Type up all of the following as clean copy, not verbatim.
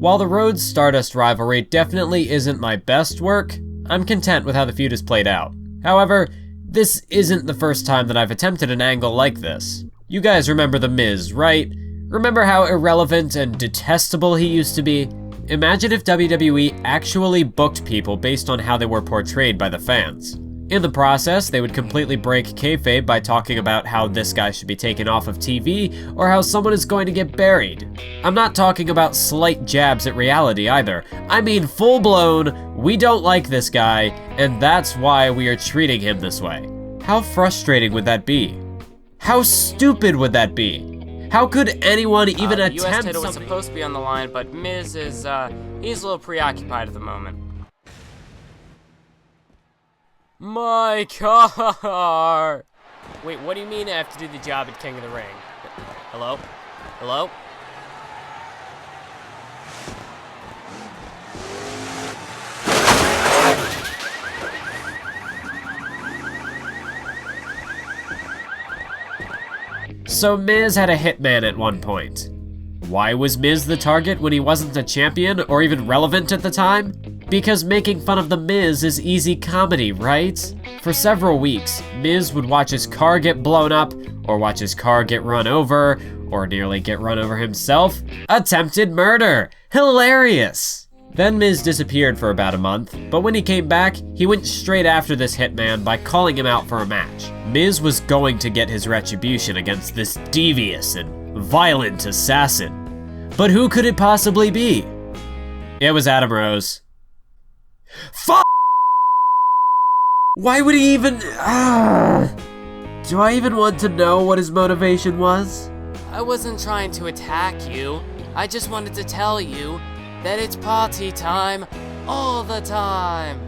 While the Rhodes-Stardust rivalry definitely isn't my best work, I'm content with how the feud has played out. However, this isn't the first time that I've attempted an angle like this. You guys remember The Miz, right? Remember how irrelevant and detestable he used to be? Imagine if WWE actually booked people based on how they were portrayed by the fans. In the process, they would completely break kayfabe by talking about how this guy should be taken off of TV or how someone is going to get buried. I'm not talking about slight jabs at reality either. I mean full-blown, we don't like this guy, and that's why we are treating him this way. How frustrating would that be? How stupid would that be? How could anyone even attempt the US title was something? supposed to be on the line, but Miz is, he's a little preoccupied at the moment. My car! Wait, what do you mean I have to do the job at King of the Ring? Hello? Hello? So Miz had a hitman at one point. Why was Miz the target when he wasn't a champion or even relevant at the time? Because making fun of The Miz is easy comedy, right? For several weeks, Miz would watch his car get blown up, or watch his car get run over, or nearly get run over himself. Attempted murder! Hilarious! Then Miz disappeared for about a month, but when he came back, he went straight after this hitman by calling him out for a match. Miz was going to get his retribution against this devious and violent assassin. But who could it possibly be? It was Adam Rose. Why would he even... Do I even want to know what his motivation was? I wasn't trying to attack you. I just wanted to tell you that it's party time all the time.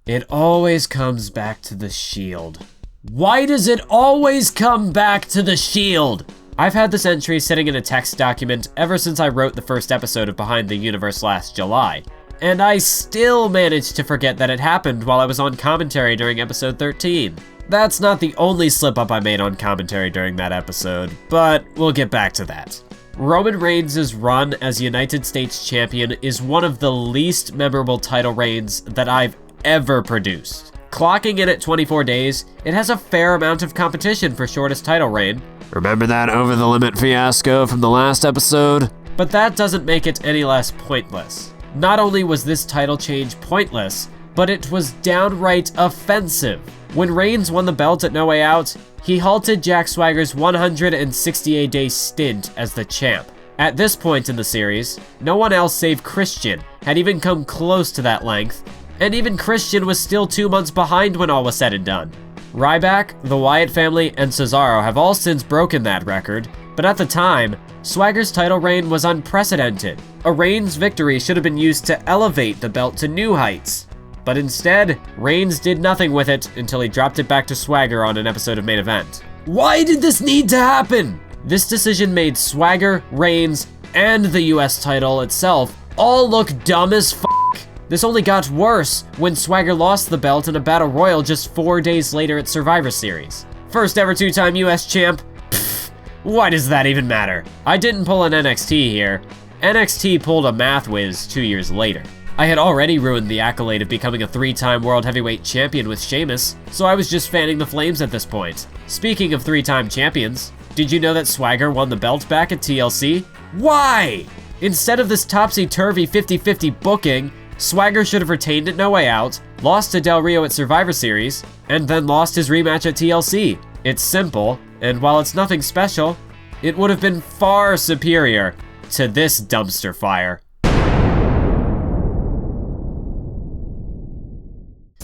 It always comes back to the Shield. Why does it always come back to the Shield? I've had this entry sitting in a text document ever since I wrote the first episode of Behind the Universe last July, and I still managed to forget that it happened while I was on commentary during episode 13. That's not the only slip-up I made on commentary during that episode, but we'll get back to that. Roman Reigns' run as United States Champion is one of the least memorable title reigns that I've ever produced. Clocking in at 24 days, it has a fair amount of competition for shortest title reign. Remember that over-the-limit fiasco from the last episode? But that doesn't make it any less pointless. Not only was this title change pointless, but it was downright offensive. When Reigns won the belt at No Way Out, he halted Jack Swagger's 168-day stint as the champ. At this point in the series, no one else save Christian had even come close to that length, and even Christian was still 2 months behind when all was said and done. Ryback, the Wyatt family, and Cesaro have all since broken that record, but at the time, Swagger's title reign was unprecedented. A Reigns victory should have been used to elevate the belt to new heights. But instead, Reigns did nothing with it until he dropped it back to Swagger on an episode of Main Event. Why did this need to happen? This decision made Swagger, Reigns, and the US title itself all look dumb as f***. This only got worse when Swagger lost the belt in a battle royal just 4 days later at Survivor Series. First ever two-time US champ? Pfft, why does that even matter? I didn't pull an NXT here. NXT pulled a math whiz 2 years later. I had already ruined the accolade of becoming a 3-time World Heavyweight Champion with Sheamus, so I was just fanning the flames at this point. Speaking of 3-time champions, did you know that Swagger won the belt back at TLC? Why? Instead of this topsy-turvy 50-50 booking, Swagger should have retained at No Way Out, lost to Del Rio at Survivor Series, and then lost his rematch at TLC. It's simple, and while it's nothing special, it would have been far superior to this dumpster fire.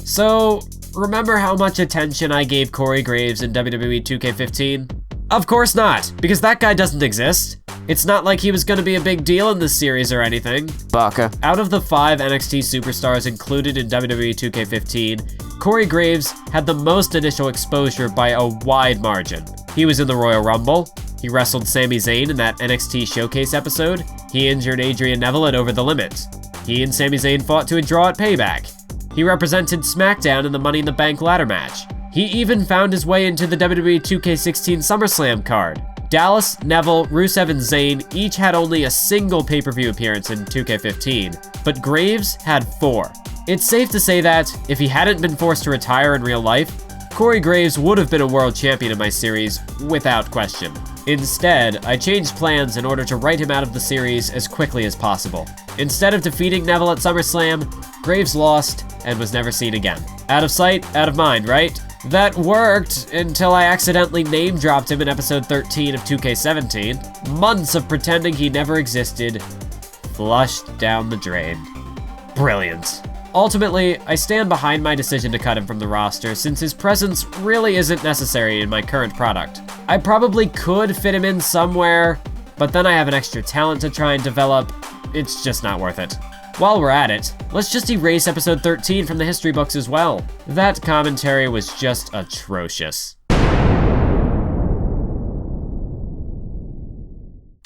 So, remember how much attention I gave Corey Graves in WWE 2K15? Of course not, because that guy doesn't exist. It's not like he was gonna be a big deal in this series or anything. Baka. Out of the 5 NXT superstars included in WWE 2K15, Corey Graves had the most initial exposure by a wide margin. He was in the Royal Rumble, he wrestled Sami Zayn in that NXT Showcase episode, he injured Adrian Neville at Over the Limit, he and Sami Zayn fought to a draw at Payback, he represented SmackDown in the Money in the Bank ladder match, He even found his way into the WWE 2K16 SummerSlam card. Dallas, Neville, Rusev, and Zayn each had only a single pay-per-view appearance in 2K15, but Graves had 4. It's safe to say that, if he hadn't been forced to retire in real life, Corey Graves would have been a world champion in my series, without question. Instead, I changed plans in order to write him out of the series as quickly as possible. Instead of defeating Neville at SummerSlam, Graves lost and was never seen again. Out of sight, out of mind, right? That worked until I accidentally name-dropped him in episode 13 of 2K17. Months of pretending he never existed, flushed down the drain. Brilliant. Ultimately, I stand behind my decision to cut him from the roster since his presence really isn't necessary in my current product. I probably could fit him in somewhere, but then I have an extra talent to try and develop. It's just not worth it. While we're at it, let's just erase episode 13 from the history books as well. That commentary was just atrocious.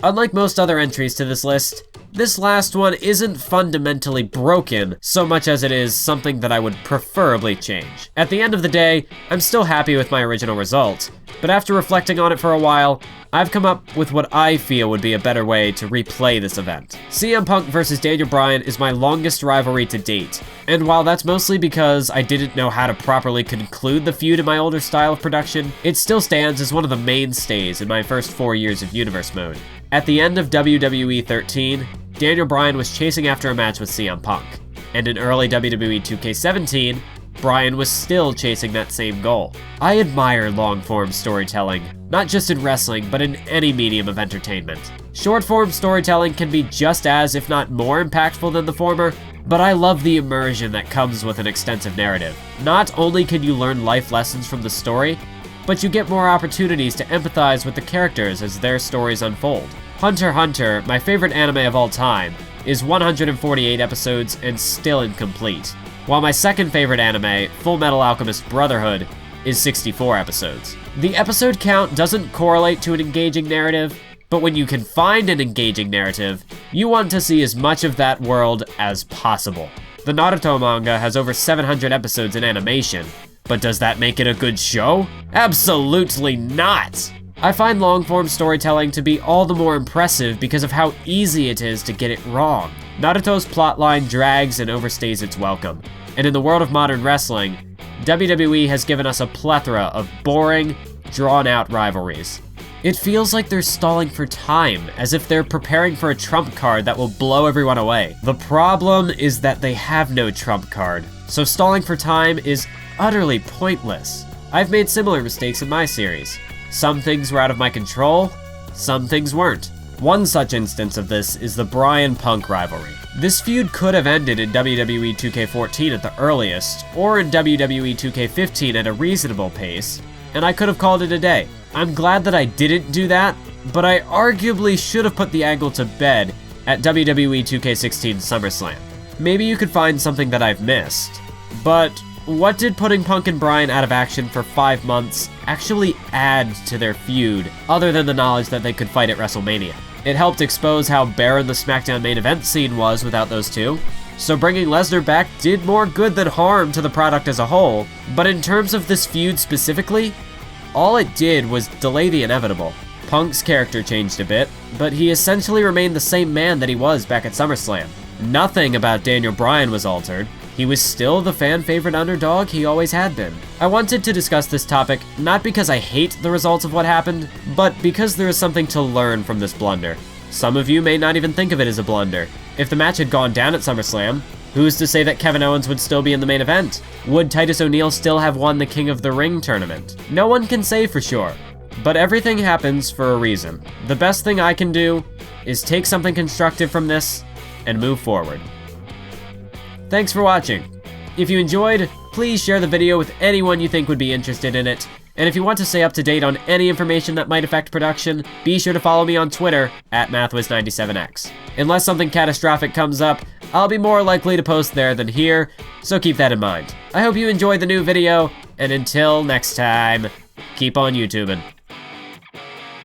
Unlike most other entries to this list, this last one isn't fundamentally broken so much as it is something that I would preferably change. At the end of the day, I'm still happy with my original result, but after reflecting on it for a while, I've come up with what I feel would be a better way to replay this event. CM Punk versus Daniel Bryan is my longest rivalry to date, and while that's mostly because I didn't know how to properly conclude the feud in my older style of production, it still stands as one of the mainstays in my first 4 years of Universe mode. At the end of WWE 13, Daniel Bryan was chasing after a match with CM Punk, and in early WWE 2K17, Bryan was still chasing that same goal. I admire long-form storytelling, not just in wrestling, but in any medium of entertainment. Short-form storytelling can be just as, if not more impactful than the former, but I love the immersion that comes with an extensive narrative. Not only can you learn life lessons from the story, but you get more opportunities to empathize with the characters as their stories unfold. Hunter x Hunter, my favorite anime of all time, is 148 episodes and still incomplete, while my second favorite anime, Full Metal Alchemist Brotherhood, is 64 episodes. The episode count doesn't correlate to an engaging narrative, but when you can find an engaging narrative, you want to see as much of that world as possible. The Naruto manga has over 700 episodes in animation, but does that make it a good show? Absolutely not! I find long-form storytelling to be all the more impressive because of how easy it is to get it wrong. Naruto's plotline drags and overstays its welcome, and in the world of modern wrestling, WWE has given us a plethora of boring, drawn-out rivalries. It feels like they're stalling for time, as if they're preparing for a trump card that will blow everyone away. The problem is that they have no trump card, so stalling for time is utterly pointless. I've made similar mistakes in my series. Some things were out of my control, some things weren't. One such instance of this is the Bryan-Punk rivalry. This feud could have ended in WWE 2K14 at the earliest, or in WWE 2K15 at a reasonable pace, and I could have called it a day. I'm glad that I didn't do that, but I arguably should have put the angle to bed at WWE 2K16 SummerSlam. Maybe you could find something that I've missed, but what did putting Punk and Bryan out of action for 5 months actually add to their feud, other than the knowledge that they could fight at WrestleMania? It helped expose how barren the SmackDown main event scene was without those two, so bringing Lesnar back did more good than harm to the product as a whole, but in terms of this feud specifically, all it did was delay the inevitable. Punk's character changed a bit, but he essentially remained the same man that he was back at SummerSlam. Nothing about Daniel Bryan was altered. He was still the fan-favorite underdog he always had been. I wanted to discuss this topic not because I hate the results of what happened, but because there is something to learn from this blunder. Some of you may not even think of it as a blunder. If the match had gone down at SummerSlam, who's to say that Kevin Owens would still be in the main event? Would Titus O'Neil still have won the King of the Ring tournament? No one can say for sure, but everything happens for a reason. The best thing I can do is take something constructive from this and move forward. Thanks for watching. If you enjoyed, please share the video with anyone you think would be interested in it. And if you want to stay up to date on any information that might affect production, be sure to follow me on Twitter at MathWiz97x. Unless something catastrophic comes up, I'll be more likely to post there than here, so keep that in mind. I hope you enjoyed the new video, and until next time, keep on YouTubing.